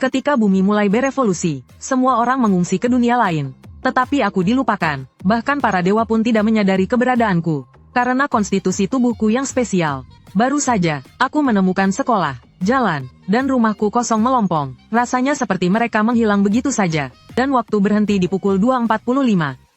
Ketika bumi mulai berevolusi, semua orang mengungsi ke dunia lain. Tetapi aku dilupakan, bahkan para dewa pun tidak menyadari keberadaanku. Karena konstitusi tubuhku yang spesial. Baru saja, aku menemukan sekolah, jalan, dan rumahku kosong melompong. Rasanya seperti mereka menghilang begitu saja. Dan waktu berhenti di pukul 2.45.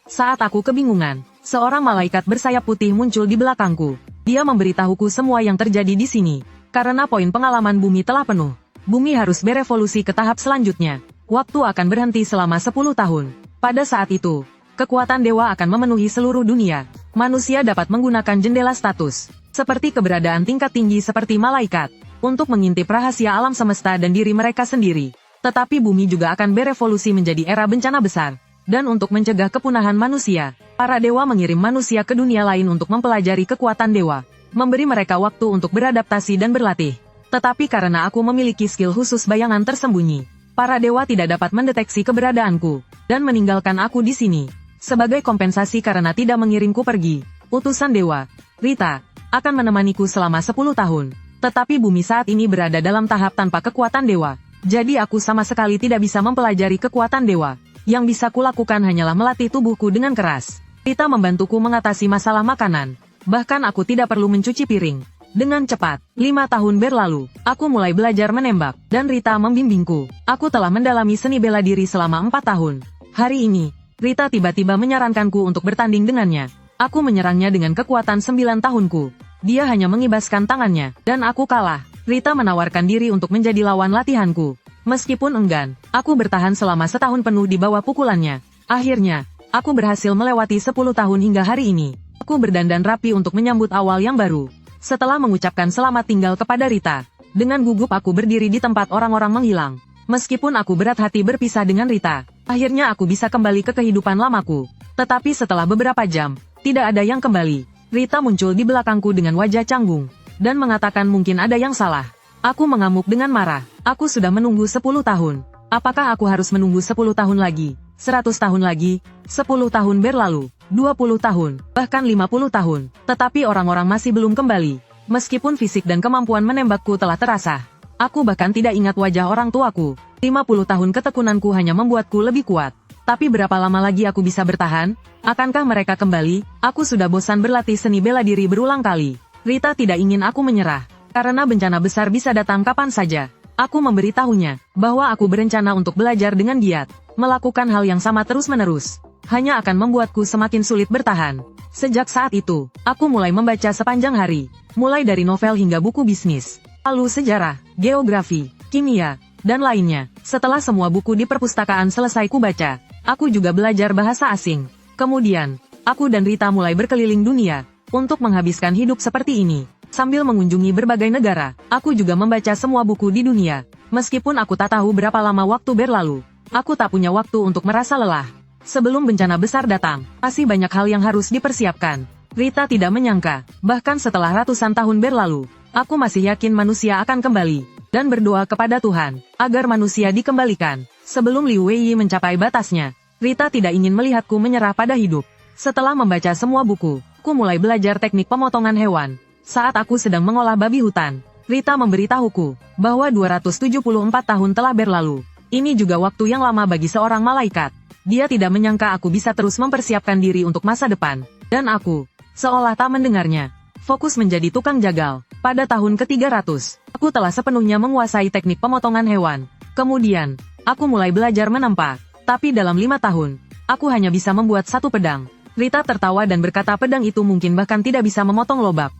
Saat aku kebingungan, seorang malaikat bersayap putih muncul di belakangku. Dia memberitahuku semua yang terjadi di sini. Karena poin pengalaman bumi telah penuh. Bumi harus berevolusi ke tahap selanjutnya. Waktu akan berhenti selama 10 tahun. Pada saat itu, kekuatan dewa akan memenuhi seluruh dunia. Manusia dapat menggunakan jendela status, seperti keberadaan tingkat tinggi seperti malaikat, untuk mengintip rahasia alam semesta dan diri mereka sendiri. Tetapi bumi juga akan berevolusi menjadi era bencana besar. Dan untuk mencegah kepunahan manusia, para dewa mengirim manusia ke dunia lain untuk mempelajari kekuatan dewa. Memberi mereka waktu untuk beradaptasi dan berlatih. Tetapi karena aku memiliki skill khusus bayangan tersembunyi, para dewa tidak dapat mendeteksi keberadaanku, dan meninggalkan aku di sini. Sebagai kompensasi karena tidak mengirimku pergi, utusan dewa, Rita, akan menemaniku selama 10 tahun. Tetapi bumi saat ini berada dalam tahap tanpa kekuatan dewa. Jadi aku sama sekali tidak bisa mempelajari kekuatan dewa. Yang bisa kulakukan hanyalah melatih tubuhku dengan keras. Rita membantuku mengatasi masalah makanan. Bahkan aku tidak perlu mencuci piring. Dengan cepat, 5 tahun berlalu, aku mulai belajar menembak, dan Rita membimbingku. Aku telah mendalami seni bela diri selama 4 tahun. Hari ini, Rita tiba-tiba menyarankanku untuk bertanding dengannya. Aku menyerangnya dengan kekuatan 9 tahunku. Dia hanya mengibaskan tangannya, dan aku kalah. Rita menawarkan diri untuk menjadi lawan latihanku. Meskipun enggan, aku bertahan selama setahun penuh di bawah pukulannya. Akhirnya, aku berhasil melewati 10 tahun hingga hari ini. Aku berdandan rapi untuk menyambut awal yang baru. Setelah mengucapkan selamat tinggal kepada Rita, dengan gugup aku berdiri di tempat orang-orang menghilang. Meskipun aku berat hati berpisah dengan Rita, akhirnya aku bisa kembali ke kehidupan lamaku. Tetapi setelah beberapa jam, tidak ada yang kembali. Rita muncul di belakangku dengan wajah canggung, dan mengatakan mungkin ada yang salah. Aku mengamuk dengan marah. Aku sudah menunggu 10 tahun. Apakah aku harus menunggu 10 tahun lagi? 100 tahun lagi? 10 tahun berlalu. 20 tahun, bahkan 50 tahun, tetapi orang-orang masih belum kembali. Meskipun fisik dan kemampuan menembakku telah terasah, aku bahkan tidak ingat wajah orang tuaku. 50 tahun ketekunanku hanya membuatku lebih kuat. Tapi berapa lama lagi aku bisa bertahan? Akankah mereka kembali? Aku sudah bosan berlatih seni bela diri berulang kali. Rita tidak ingin aku menyerah, karena bencana besar bisa datang kapan saja. Aku memberitahunya bahwa aku berencana untuk belajar dengan giat, melakukan hal yang sama terus-menerus. Hanya akan membuatku semakin sulit bertahan. Sejak saat itu, aku mulai membaca sepanjang hari, mulai dari novel hingga buku bisnis, lalu sejarah, geografi, kimia, dan lainnya. Setelah semua buku di perpustakaan selesai kubaca, aku juga belajar bahasa asing. Kemudian, aku dan Rita mulai berkeliling dunia, untuk menghabiskan hidup seperti ini. Sambil mengunjungi berbagai negara, aku juga membaca semua buku di dunia. Meskipun aku tak tahu berapa lama waktu berlalu, aku tak punya waktu untuk merasa lelah. Sebelum bencana besar datang, masih banyak hal yang harus dipersiapkan. Rita tidak menyangka, bahkan setelah ratusan tahun berlalu, aku masih yakin manusia akan kembali, dan berdoa kepada Tuhan, agar manusia dikembalikan. Sebelum Liu Weiyi mencapai batasnya, Rita tidak ingin melihatku menyerah pada hidup. Setelah membaca semua buku, aku mulai belajar teknik pemotongan hewan. Saat aku sedang mengolah babi hutan, Rita memberitahuku, bahwa 274 tahun telah berlalu. Ini juga waktu yang lama bagi seorang malaikat. Dia tidak menyangka aku bisa terus mempersiapkan diri untuk masa depan. Dan aku, seolah tak mendengarnya, fokus menjadi tukang jagal. Pada tahun ke-300, aku telah sepenuhnya menguasai teknik pemotongan hewan. Kemudian, aku mulai belajar menempa. Tapi dalam 5 tahun, aku hanya bisa membuat 1 pedang. Rita tertawa dan berkata pedang itu mungkin bahkan tidak bisa memotong lobak.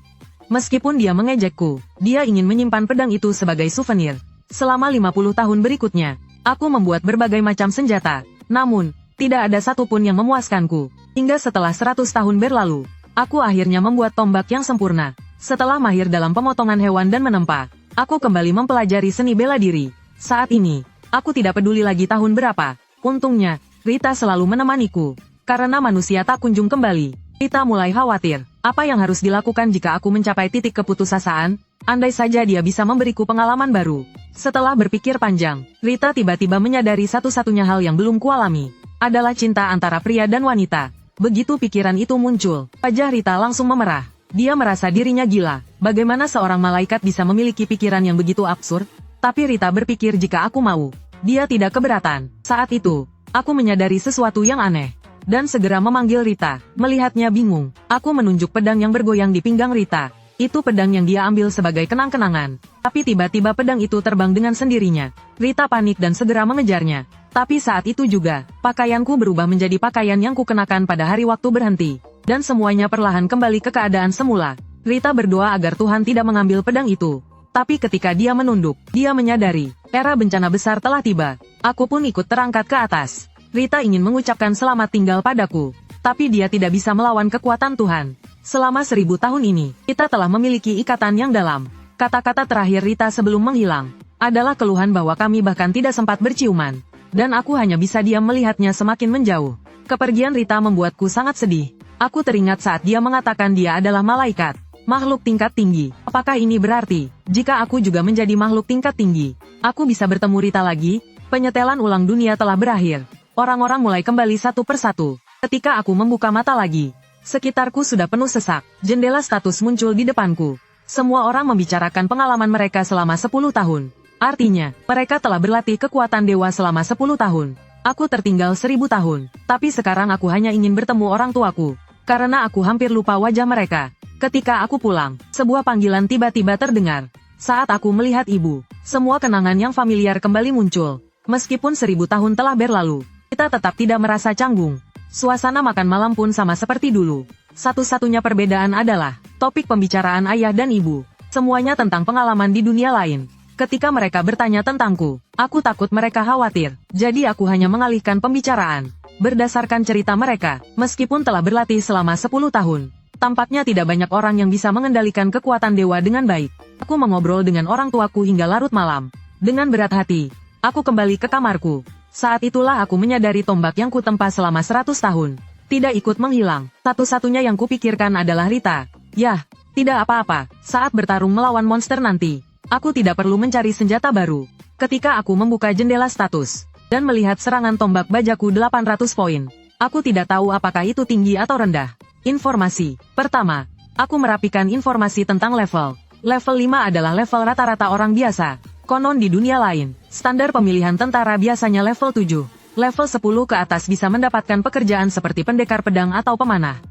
Meskipun dia mengejekku, dia ingin menyimpan pedang itu sebagai souvenir. Selama 50 tahun berikutnya, aku membuat berbagai macam senjata. Namun, tidak ada satupun yang memuaskanku. Hingga setelah 100 tahun berlalu, aku akhirnya membuat tombak yang sempurna. Setelah mahir dalam pemotongan hewan dan menempa, aku kembali mempelajari seni bela diri. Saat ini, aku tidak peduli lagi tahun berapa. Untungnya, Rita selalu menemaniku. Karena manusia tak kunjung kembali, Rita mulai khawatir. Apa yang harus dilakukan jika aku mencapai titik keputusasaan? Andai saja dia bisa memberiku pengalaman baru. Setelah berpikir panjang, Rita tiba-tiba menyadari satu-satunya hal yang belum kualami adalah cinta antara pria dan wanita. Begitu pikiran itu muncul, wajah Rita langsung memerah. Dia merasa dirinya gila. Bagaimana seorang malaikat bisa memiliki pikiran yang begitu absurd? Tapi Rita berpikir jika aku mau, Dia tidak keberatan. Saat itu, aku menyadari sesuatu yang aneh. Dan segera memanggil Rita. Melihatnya bingung, aku menunjuk pedang yang bergoyang di pinggang Rita. Itu pedang yang dia ambil sebagai kenang-kenangan. Tapi tiba-tiba pedang itu terbang dengan sendirinya. Rita panik dan segera mengejarnya. Tapi saat itu juga, pakaianku berubah menjadi pakaian yang kukenakan pada hari waktu berhenti. Dan semuanya perlahan kembali ke keadaan semula. Rita berdoa agar Tuhan tidak mengambil pedang itu. Tapi ketika dia menunduk, dia menyadari, era bencana besar telah tiba. Aku pun ikut terangkat ke atas. Rita ingin mengucapkan selamat tinggal padaku. Tapi dia tidak bisa melawan kekuatan Tuhan. Selama 1000 tahun ini, kita telah memiliki ikatan yang dalam. Kata-kata terakhir Rita sebelum menghilang, adalah keluhan bahwa kami bahkan tidak sempat berciuman. Dan aku hanya bisa diam melihatnya semakin menjauh. Kepergian Rita membuatku sangat sedih. Aku teringat saat dia mengatakan dia adalah malaikat. Makhluk tingkat tinggi. Apakah ini berarti, jika aku juga menjadi makhluk tingkat tinggi, aku bisa bertemu Rita lagi? Penyetelan ulang dunia telah berakhir. Orang-orang mulai kembali satu persatu. Ketika aku membuka mata lagi, sekitarku sudah penuh sesak. Jendela status muncul di depanku. Semua orang membicarakan pengalaman mereka selama 10 tahun. Artinya, mereka telah berlatih kekuatan dewa selama 10 tahun. Aku tertinggal 1000 tahun. Tapi sekarang aku hanya ingin bertemu orang tuaku. Karena aku hampir lupa wajah mereka. Ketika aku pulang, sebuah panggilan tiba-tiba terdengar. Saat aku melihat ibu, semua kenangan yang familiar kembali muncul. Meskipun 1000 tahun telah berlalu, kita tetap tidak merasa canggung. Suasana makan malam pun sama seperti dulu. Satu-satunya perbedaan adalah topik pembicaraan ayah dan ibu. Semuanya tentang pengalaman di dunia lain. Ketika mereka bertanya tentangku, aku takut mereka khawatir. Jadi aku hanya mengalihkan pembicaraan. Berdasarkan cerita mereka, meskipun telah berlatih selama 10 tahun, tampaknya tidak banyak orang yang bisa mengendalikan kekuatan dewa dengan baik. Aku mengobrol dengan orang tuaku hingga larut malam. Dengan berat hati, aku kembali ke kamarku. Saat itulah aku menyadari tombak yang kutempa selama 100 tahun. Tidak ikut menghilang. Satu-satunya yang kupikirkan adalah Rita. Yah, tidak apa-apa. Saat bertarung melawan monster nanti, aku tidak perlu mencari senjata baru. Ketika aku membuka jendela status, dan melihat serangan tombak bajaku 800 poin, aku tidak tahu apakah itu tinggi atau rendah. Informasi. Pertama, aku merapikan informasi tentang level. Level 5 adalah level rata-rata orang biasa. Konon di dunia lain, standar pemilihan tentara biasanya level 7. Level 10 ke atas bisa mendapatkan pekerjaan seperti pendekar pedang atau pemanah.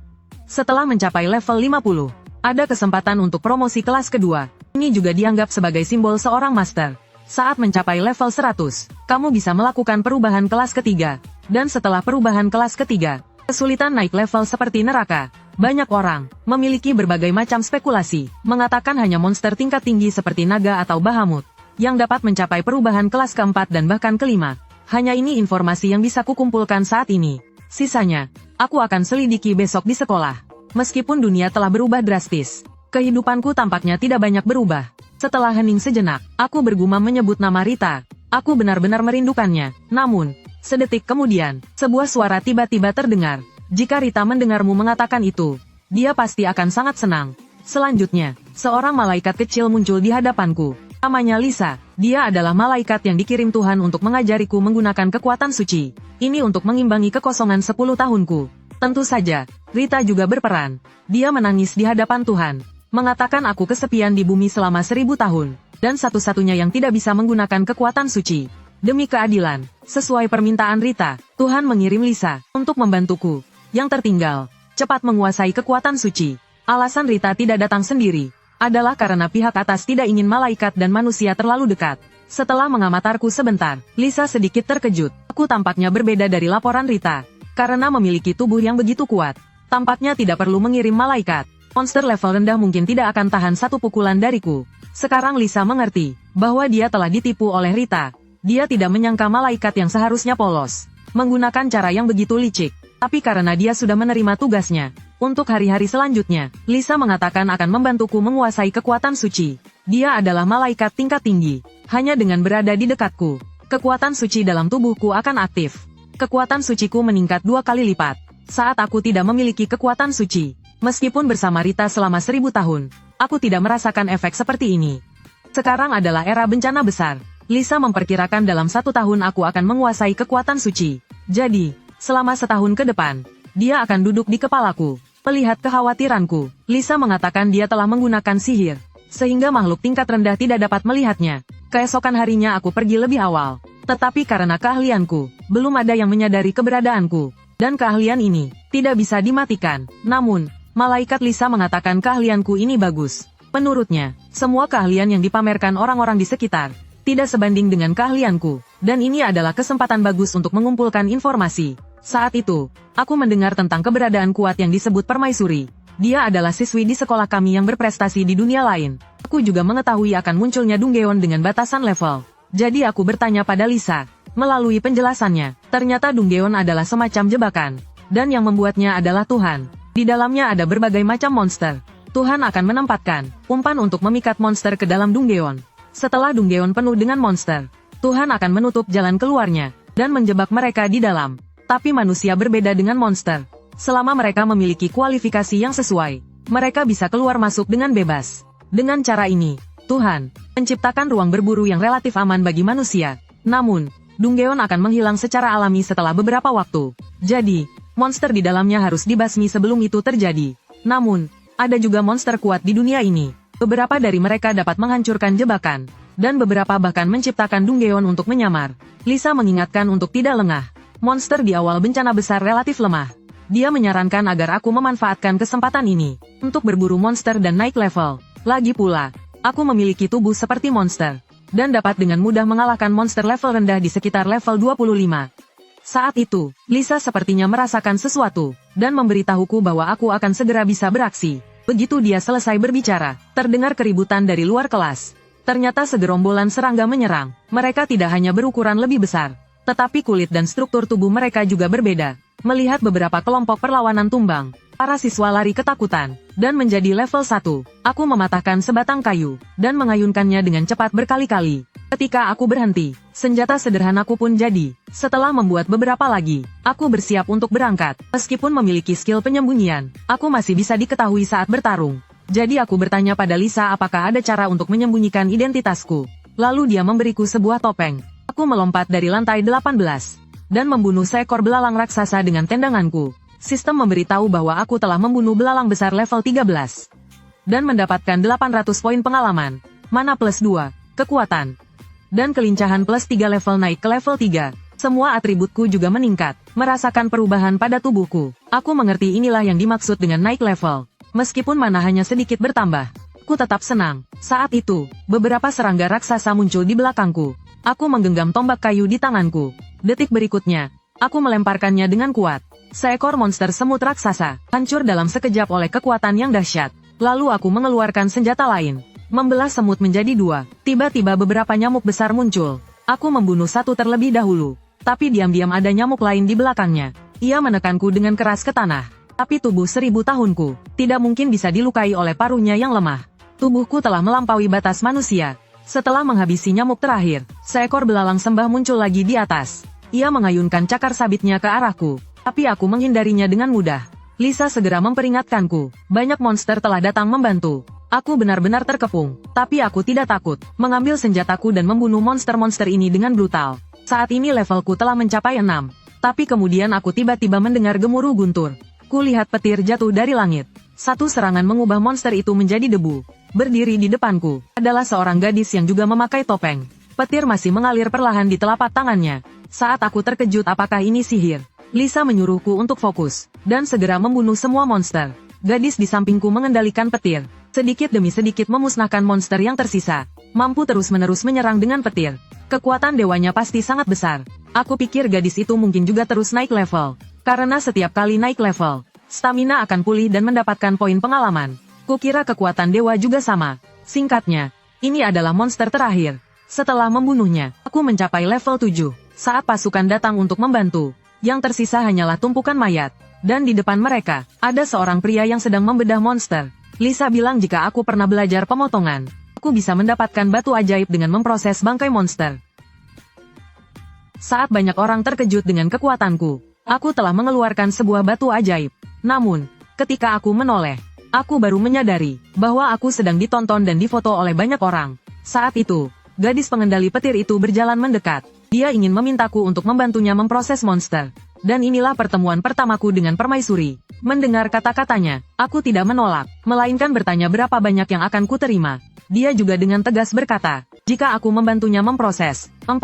Setelah mencapai level 50, ada kesempatan untuk promosi kelas kedua. Ini juga dianggap sebagai simbol seorang master. Saat mencapai level 100, kamu bisa melakukan perubahan kelas ketiga. Dan setelah perubahan kelas ketiga, kesulitan naik level seperti neraka. Banyak orang memiliki berbagai macam spekulasi, mengatakan hanya monster tingkat tinggi seperti naga atau bahamut yang dapat mencapai perubahan kelas keempat dan bahkan kelima. Hanya ini informasi yang bisa kukumpulkan saat ini. Sisanya, aku akan selidiki besok di sekolah. Meskipun dunia telah berubah drastis, kehidupanku tampaknya tidak banyak berubah. Setelah hening sejenak, aku bergumam menyebut nama Rita. Aku benar-benar merindukannya. Namun, sedetik kemudian, sebuah suara tiba-tiba terdengar. Jika Rita mendengarmu mengatakan itu, dia pasti akan sangat senang. Selanjutnya, seorang malaikat kecil muncul di hadapanku. Namanya Lisa. Dia adalah malaikat yang dikirim Tuhan untuk mengajariku menggunakan kekuatan suci. Ini untuk mengimbangi kekosongan 10 tahunku. Tentu saja, Rita juga berperan. Dia menangis di hadapan Tuhan, mengatakan aku kesepian di bumi selama 1000 tahun, dan satu-satunya yang tidak bisa menggunakan kekuatan suci. Demi keadilan, sesuai permintaan Rita, Tuhan mengirim Lisa untuk membantuku. Yang tertinggal, cepat menguasai kekuatan suci. Alasan Rita tidak datang sendiri adalah karena pihak atas tidak ingin malaikat dan manusia terlalu dekat. Setelah mengamati sebentar, Lisa sedikit terkejut. Aku tampaknya berbeda dari laporan Rita. Karena memiliki tubuh yang begitu kuat, tampaknya tidak perlu mengirim malaikat. Monster level rendah mungkin tidak akan tahan satu pukulan dariku. Sekarang Lisa mengerti bahwa dia telah ditipu oleh Rita. Dia tidak menyangka malaikat yang seharusnya polos menggunakan cara yang begitu licik. Tapi karena dia sudah menerima tugasnya, untuk hari-hari selanjutnya, Lisa mengatakan akan membantuku menguasai kekuatan suci. Dia adalah malaikat tingkat tinggi. Hanya dengan berada di dekatku, kekuatan suci dalam tubuhku akan aktif. Kekuatan suciku meningkat 2 kali lipat. Saat aku tidak memiliki kekuatan suci, meskipun bersama Rita selama 1000 tahun, aku tidak merasakan efek seperti ini. Sekarang adalah era bencana besar. Lisa memperkirakan dalam 1 tahun aku akan menguasai kekuatan suci. Jadi, selama setahun ke depan, dia akan duduk di kepalaku. Melihat kekhawatiranku, Lisa mengatakan dia telah menggunakan sihir, sehingga makhluk tingkat rendah tidak dapat melihatnya. Keesokan harinya aku pergi lebih awal. Tetapi karena keahlianku, belum ada yang menyadari keberadaanku. Dan keahlian ini tidak bisa dimatikan. Namun, malaikat Lisa mengatakan keahlianku ini bagus. Menurutnya, semua keahlian yang dipamerkan orang-orang di sekitar tidak sebanding dengan keahlianku. Dan ini adalah kesempatan bagus untuk mengumpulkan informasi. Saat itu, aku mendengar tentang keberadaan kuat yang disebut Permaisuri. Dia adalah siswi di sekolah kami yang berprestasi di dunia lain. Aku juga mengetahui akan munculnya Dunggeon dengan batasan level. Jadi aku bertanya pada Lisa. Melalui penjelasannya, ternyata Dunggeon adalah semacam jebakan. Dan yang membuatnya adalah Tuhan. Di dalamnya ada berbagai macam monster. Tuhan akan menempatkan umpan untuk memikat monster ke dalam Dunggeon. Setelah Dunggeon penuh dengan monster, Tuhan akan menutup jalan keluarnya dan menjebak mereka di dalam. Tapi manusia berbeda dengan monster. Selama mereka memiliki kualifikasi yang sesuai, mereka bisa keluar masuk dengan bebas. Dengan cara ini, Tuhan menciptakan ruang berburu yang relatif aman bagi manusia. Namun, Dunggeon akan menghilang secara alami setelah beberapa waktu. Jadi, monster di dalamnya harus dibasmi sebelum itu terjadi. Namun, ada juga monster kuat di dunia ini. Beberapa dari mereka dapat menghancurkan jebakan, dan beberapa bahkan menciptakan Dunggeon untuk menyamar. Lisa mengingatkan untuk tidak lengah. Monster di awal bencana besar relatif lemah. Dia menyarankan agar aku memanfaatkan kesempatan ini untuk berburu monster dan naik level. Lagi pula, aku memiliki tubuh seperti monster, dan dapat dengan mudah mengalahkan monster level rendah di sekitar level 25. Saat itu, Lisa sepertinya merasakan sesuatu, dan memberitahuku bahwa aku akan segera bisa beraksi. Begitu dia selesai berbicara, terdengar keributan dari luar kelas. Ternyata segerombolan serangga menyerang. Mereka tidak hanya berukuran lebih besar, tetapi kulit dan struktur tubuh mereka juga berbeda. Melihat beberapa kelompok perlawanan tumbang, para siswa lari ketakutan, dan menjadi level 1. Aku mematahkan sebatang kayu, dan mengayunkannya dengan cepat berkali-kali. Ketika aku berhenti, senjata sederhanaku pun jadi. Setelah membuat beberapa lagi, aku bersiap untuk berangkat. Meskipun memiliki skill penyembunyian, aku masih bisa diketahui saat bertarung. Jadi aku bertanya pada Lisa apakah ada cara untuk menyembunyikan identitasku. Lalu dia memberiku sebuah topeng. Aku melompat dari lantai 18. Dan membunuh seekor belalang raksasa dengan tendanganku. Sistem memberitahu bahwa aku telah membunuh belalang besar level 13. Dan mendapatkan 800 poin pengalaman. Mana plus 2, kekuatan. Dan kelincahan plus 3 level naik ke level 3. Semua atributku juga meningkat. Merasakan perubahan pada tubuhku. Aku mengerti inilah yang dimaksud dengan naik level. Meskipun mana hanya sedikit bertambah, aku tetap senang. Saat itu, beberapa serangga raksasa muncul di belakangku. Aku menggenggam tombak kayu di tanganku. Detik berikutnya, aku melemparkannya dengan kuat. Seekor monster semut raksasa hancur dalam sekejap oleh kekuatan yang dahsyat. Lalu aku mengeluarkan senjata lain, membelah semut menjadi 2. Tiba-tiba beberapa nyamuk besar muncul. Aku membunuh satu terlebih dahulu, tapi diam-diam ada nyamuk lain di belakangnya. Ia menekanku dengan keras ke tanah. Tapi tubuh 1000 tahunku tidak mungkin bisa dilukai oleh paruhnya yang lemah. Tubuhku telah melampaui batas manusia. Setelah menghabisi nyamuk terakhir, seekor belalang sembah muncul lagi di atas. Ia mengayunkan cakar sabitnya ke arahku, tapi aku menghindarinya dengan mudah. Lisa segera memperingatkanku, banyak monster telah datang membantu. Aku benar-benar terkepung, tapi aku tidak takut, mengambil senjataku dan membunuh monster-monster ini dengan brutal. Saat ini levelku telah mencapai 6, tapi kemudian aku tiba-tiba mendengar gemuruh guntur. Kulihat petir jatuh dari langit. Satu serangan mengubah monster itu menjadi debu. Berdiri di depanku adalah seorang gadis yang juga memakai topeng. Petir masih mengalir perlahan di telapak tangannya. Saat aku terkejut apakah ini sihir, Lisa menyuruhku untuk fokus, dan segera membunuh semua monster. Gadis di sampingku mengendalikan petir. Sedikit demi sedikit memusnahkan monster yang tersisa. Mampu terus-menerus menyerang dengan petir. Kekuatan dewanya pasti sangat besar. Aku pikir gadis itu mungkin juga terus naik level. Karena setiap kali naik level, stamina akan pulih dan mendapatkan poin pengalaman. Kukira kekuatan dewa juga sama. Singkatnya, ini adalah monster terakhir. Setelah membunuhnya, aku mencapai level 7. Saat pasukan datang untuk membantu, yang tersisa hanyalah tumpukan mayat. Dan di depan mereka, ada seorang pria yang sedang membedah monster. Lisa bilang jika aku pernah belajar pemotongan, aku bisa mendapatkan batu ajaib dengan memproses bangkai monster. Saat banyak orang terkejut dengan kekuatanku, aku telah mengeluarkan sebuah batu ajaib. Namun, ketika aku menoleh, aku baru menyadari bahwa aku sedang ditonton dan difoto oleh banyak orang. Saat itu, gadis pengendali petir itu berjalan mendekat. Dia ingin memintaku untuk membantunya memproses monster. Dan inilah pertemuan pertamaku dengan permaisuri. Mendengar kata-katanya, aku tidak menolak, melainkan bertanya berapa banyak yang akan kuterima. Dia juga dengan tegas berkata, Jika aku membantunya memproses 40%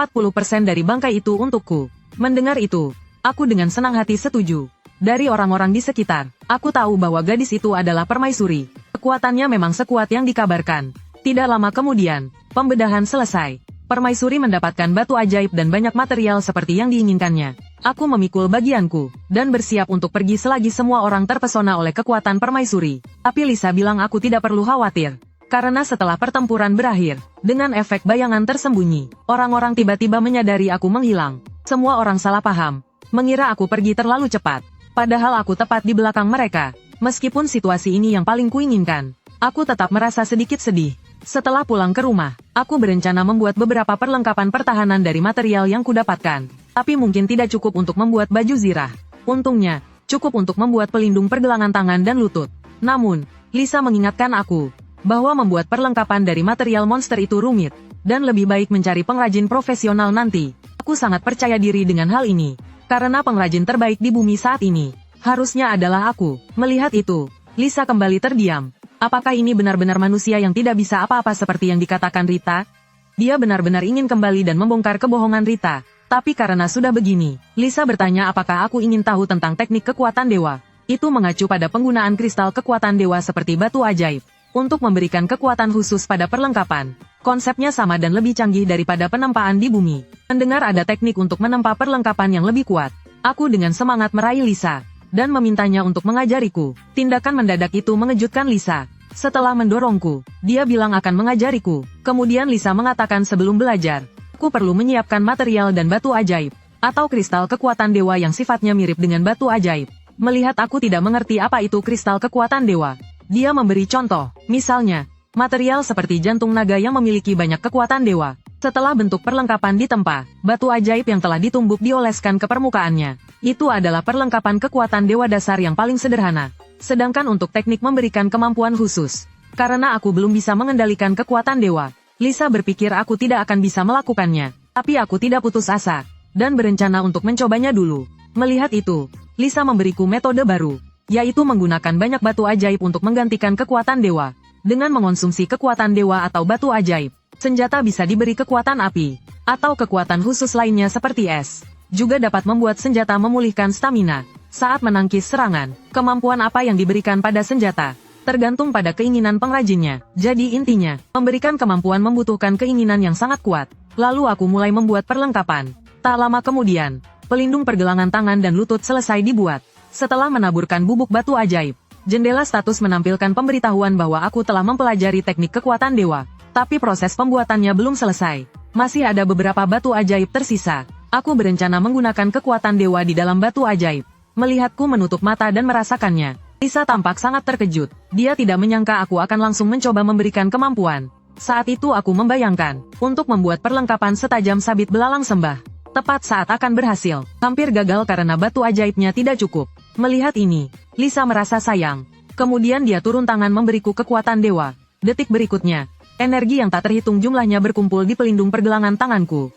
dari bangkai itu untukku. Mendengar itu, aku dengan senang hati setuju. Dari orang-orang di sekitar, aku tahu bahwa gadis itu adalah permaisuri. Kekuatannya memang sekuat yang dikabarkan. Tidak lama kemudian, pembedahan selesai. Permaisuri mendapatkan batu ajaib dan banyak material seperti yang diinginkannya. Aku memikul bagianku, dan bersiap untuk pergi selagi semua orang terpesona oleh kekuatan permaisuri. Tapi Lisa bilang aku tidak perlu khawatir. Karena setelah pertempuran berakhir, dengan efek bayangan tersembunyi, orang-orang tiba-tiba menyadari aku menghilang. Semua orang salah paham, mengira aku pergi terlalu cepat. Padahal aku tepat di belakang mereka. Meskipun situasi ini yang paling kuinginkan, aku tetap merasa sedikit sedih. Setelah pulang ke rumah, aku berencana membuat beberapa perlengkapan pertahanan dari material yang kudapatkan. Tapi mungkin tidak cukup untuk membuat baju zirah. Untungnya, cukup untuk membuat pelindung pergelangan tangan dan lutut. Namun, Lisa mengingatkan aku, bahwa membuat perlengkapan dari material monster itu rumit, dan lebih baik mencari pengrajin profesional nanti. Aku sangat percaya diri dengan hal ini, karena pengrajin terbaik di bumi saat ini, harusnya adalah aku. Melihat itu, Lisa kembali terdiam. Apakah ini benar-benar manusia yang tidak bisa apa-apa seperti yang dikatakan Rita? Dia benar-benar ingin kembali dan membongkar kebohongan Rita. Tapi karena sudah begini, Lisa bertanya apakah aku ingin tahu tentang teknik kekuatan dewa. Itu mengacu pada penggunaan kristal kekuatan dewa seperti batu ajaib. Untuk memberikan kekuatan khusus pada perlengkapan. Konsepnya sama dan lebih canggih daripada penempaan di bumi. Mendengar ada teknik untuk menempa perlengkapan yang lebih kuat. Aku dengan semangat meraih Lisa dan memintanya untuk mengajariku. Tindakan mendadak itu mengejutkan Lisa. Setelah mendorongku, dia bilang akan mengajariku. Kemudian Lisa mengatakan sebelum belajar, aku perlu menyiapkan material dan batu ajaib, atau kristal kekuatan dewa yang sifatnya mirip dengan batu ajaib. Melihat aku tidak mengerti apa itu kristal kekuatan dewa, dia memberi contoh, misalnya, material seperti jantung naga yang memiliki banyak kekuatan dewa. Setelah bentuk perlengkapan ditempa, batu ajaib yang telah ditumbuk dioleskan ke permukaannya. Itu adalah perlengkapan kekuatan dewa dasar yang paling sederhana. Sedangkan untuk teknik memberikan kemampuan khusus. Karena aku belum bisa mengendalikan kekuatan dewa, Lisa berpikir aku tidak akan bisa melakukannya. Tapi aku tidak putus asa, dan berencana untuk mencobanya dulu. Melihat itu, Lisa memberiku metode baru, yaitu menggunakan banyak batu ajaib untuk menggantikan kekuatan dewa. Dengan mengonsumsi kekuatan dewa atau batu ajaib, senjata bisa diberi kekuatan api, atau kekuatan khusus lainnya seperti es. Juga dapat membuat senjata memulihkan stamina. Saat menangkis serangan, kemampuan apa yang diberikan pada senjata, tergantung pada keinginan pengrajinnya. Jadi intinya, memberikan kemampuan membutuhkan keinginan yang sangat kuat. Lalu aku mulai membuat perlengkapan. Tak lama kemudian, pelindung pergelangan tangan dan lutut selesai dibuat. Setelah menaburkan bubuk batu ajaib, jendela status menampilkan pemberitahuan bahwa aku telah mempelajari teknik kekuatan dewa. Tapi proses pembuatannya belum selesai. Masih ada beberapa batu ajaib tersisa. Aku berencana menggunakan kekuatan dewa di dalam batu ajaib. Melihatku menutup mata dan merasakannya, Lisa tampak sangat terkejut. Dia tidak menyangka aku akan langsung mencoba memberikan kemampuan. Saat itu aku membayangkan, untuk membuat perlengkapan setajam sabit belalang sembah. Tepat saat akan berhasil, hampir gagal karena batu ajaibnya tidak cukup. Melihat ini, Lisa merasa sayang. Kemudian dia turun tangan memberiku kekuatan dewa. Detik berikutnya, energi yang tak terhitung jumlahnya berkumpul di pelindung pergelangan tanganku.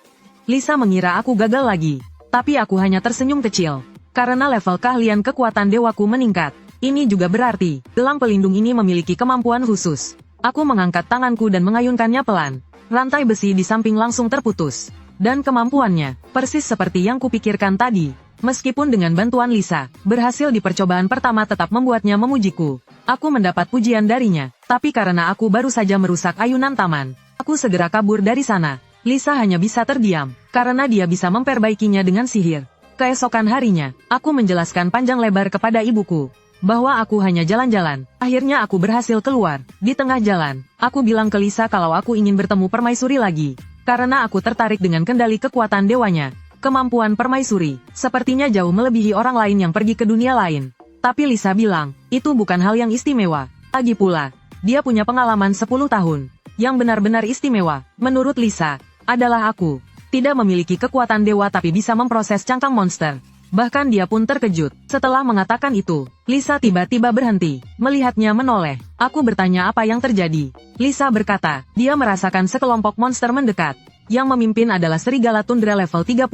Lisa mengira aku gagal lagi, tapi aku hanya tersenyum kecil. Karena level keahlian kekuatan dewaku meningkat. Ini juga berarti, gelang pelindung ini memiliki kemampuan khusus. Aku mengangkat tanganku dan mengayunkannya pelan. Rantai besi di samping langsung terputus. Dan kemampuannya, persis seperti yang kupikirkan tadi. Meskipun dengan bantuan Lisa, berhasil di percobaan pertama tetap membuatnya memujiku. Aku mendapat pujian darinya, tapi karena aku baru saja merusak ayunan taman, aku segera kabur dari sana. Lisa hanya bisa terdiam, karena dia bisa memperbaikinya dengan sihir. Keesokan harinya, aku menjelaskan panjang lebar kepada ibuku, bahwa aku hanya jalan-jalan. Akhirnya aku berhasil keluar. Di tengah jalan, aku bilang ke Lisa kalau aku ingin bertemu permaisuri lagi. Karena aku tertarik dengan kendali kekuatan dewanya. Kemampuan permaisuri, sepertinya jauh melebihi orang lain yang pergi ke dunia lain. Tapi Lisa bilang, itu bukan hal yang istimewa. Lagi pula, dia punya pengalaman 10 tahun. Yang benar-benar istimewa, menurut Lisa, adalah aku. Tidak memiliki kekuatan dewa tapi bisa memproses cangkang monster. Bahkan dia pun terkejut. Setelah mengatakan itu, Lisa tiba-tiba berhenti. Melihatnya menoleh. Aku bertanya apa yang terjadi. Lisa berkata, dia merasakan sekelompok monster mendekat. Yang memimpin adalah serigala tundra level 35.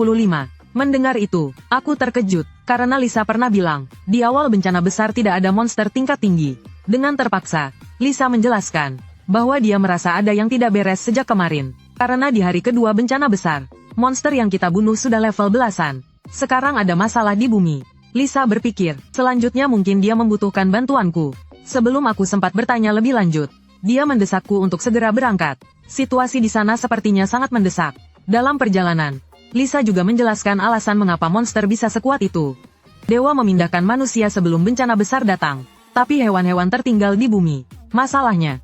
Mendengar itu, aku terkejut. Karena Lisa pernah bilang, di awal bencana besar tidak ada monster tingkat tinggi. Dengan terpaksa, Lisa menjelaskan, bahwa dia merasa ada yang tidak beres sejak kemarin. Karena di hari kedua bencana besar, monster yang kita bunuh sudah level belasan. Sekarang ada masalah di bumi. Lisa berpikir, selanjutnya mungkin dia membutuhkan bantuanku. Sebelum aku sempat bertanya lebih lanjut, dia mendesakku untuk segera berangkat. Situasi di sana sepertinya sangat mendesak. Dalam perjalanan, Lisa juga menjelaskan alasan mengapa monster bisa sekuat itu. Dewa memindahkan manusia sebelum bencana besar datang, tapi hewan-hewan tertinggal di bumi. Masalahnya,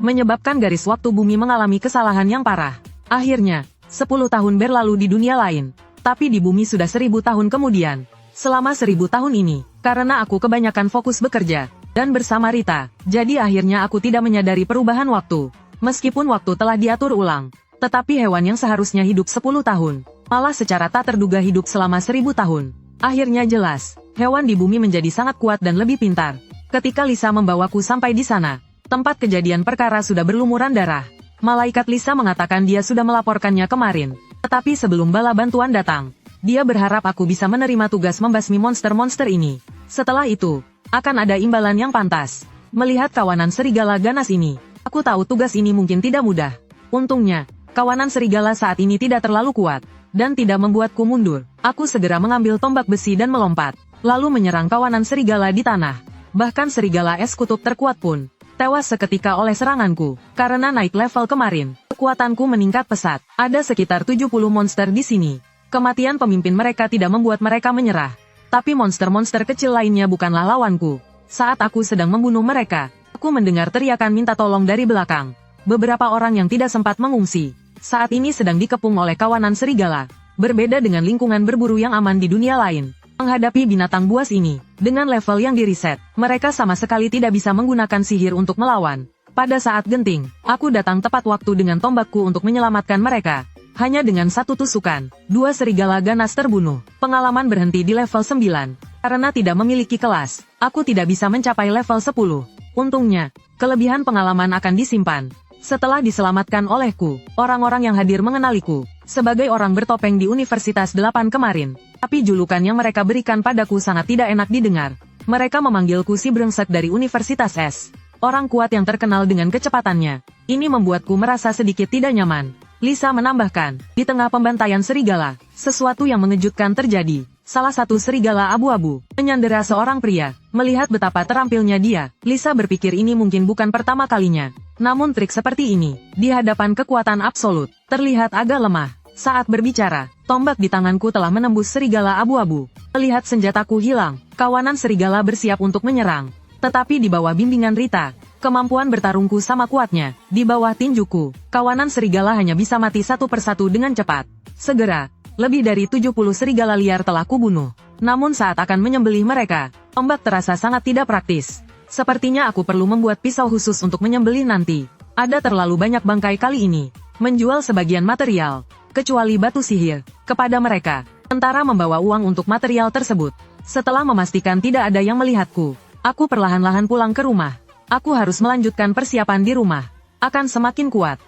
menyebabkan garis waktu bumi mengalami kesalahan yang parah. Akhirnya, 10 tahun berlalu di dunia lain, tapi di bumi sudah 1000 tahun kemudian. Selama 1000 tahun ini, karena aku kebanyakan fokus bekerja dan bersama Rita, jadi akhirnya aku tidak menyadari perubahan waktu. Meskipun waktu telah diatur ulang, tetapi hewan yang seharusnya hidup 10 tahun, malah secara tak terduga hidup selama 1000 tahun. Akhirnya jelas, hewan di bumi menjadi sangat kuat dan lebih pintar. Ketika Lisa membawaku sampai di sana, tempat kejadian perkara sudah berlumuran darah. Malaikat Lisa mengatakan dia sudah melaporkannya kemarin, tetapi sebelum bala bantuan datang, dia berharap aku bisa menerima tugas membasmi monster-monster ini. Setelah itu, akan ada imbalan yang pantas. Melihat kawanan serigala ganas ini, aku tahu tugas ini mungkin tidak mudah. Untungnya, kawanan serigala saat ini tidak terlalu kuat, dan tidak membuatku mundur. Aku segera mengambil tombak besi dan melompat, lalu menyerang kawanan serigala di tanah. Bahkan serigala es kutub terkuat pun tewas seketika oleh seranganku. Karena naik level kemarin, kekuatanku meningkat pesat. Ada sekitar 70 monster di sini. Kematian pemimpin mereka tidak membuat mereka menyerah. Tapi monster-monster kecil lainnya bukanlah lawanku. Saat aku sedang membunuh mereka, aku mendengar teriakan minta tolong dari belakang. Beberapa orang yang tidak sempat mengungsi, saat ini sedang dikepung oleh kawanan serigala. Berbeda dengan lingkungan berburu yang aman di dunia lain. Menghadapi binatang buas ini, dengan level yang diriset, mereka sama sekali tidak bisa menggunakan sihir untuk melawan. Pada saat genting, aku datang tepat waktu dengan tombakku untuk menyelamatkan mereka. Hanya dengan satu tusukan, 2 serigala ganas terbunuh. Pengalaman berhenti di level 9. Karena tidak memiliki kelas, aku tidak bisa mencapai level 10. Untungnya, kelebihan pengalaman akan disimpan. Setelah diselamatkan olehku, orang-orang yang hadir mengenaliku sebagai orang bertopeng di Universitas 8 kemarin. Tapi julukan yang mereka berikan padaku sangat tidak enak didengar. Mereka memanggilku si brengsek dari Universitas S. Orang kuat yang terkenal dengan kecepatannya. Ini membuatku merasa sedikit tidak nyaman. Lisa menambahkan, di tengah pembantaian serigala, sesuatu yang mengejutkan terjadi. Salah satu serigala abu-abu menyandera seorang pria. Melihat betapa terampilnya dia, Lisa berpikir ini mungkin bukan pertama kalinya. Namun trik seperti ini, di hadapan kekuatan absolut, terlihat agak lemah. Saat berbicara, tombak di tanganku telah menembus serigala abu-abu. Melihat senjataku hilang, kawanan serigala bersiap untuk menyerang. Tetapi di bawah bimbingan Rita, kemampuan bertarungku sama kuatnya. Di bawah tinjuku, kawanan serigala hanya bisa mati satu persatu dengan cepat. Segera, lebih dari 70 serigala liar telah kubunuh. Namun saat akan menyembelih mereka, tombak terasa sangat tidak praktis. Sepertinya aku perlu membuat pisau khusus untuk menyembelih nanti. Ada terlalu banyak bangkai kali ini. Menjual sebagian material, kecuali batu sihir, kepada mereka. Tentara membawa uang untuk material tersebut. Setelah memastikan tidak ada yang melihatku, aku perlahan-lahan pulang ke rumah. Aku harus melanjutkan persiapan di rumah. Akan semakin kuat.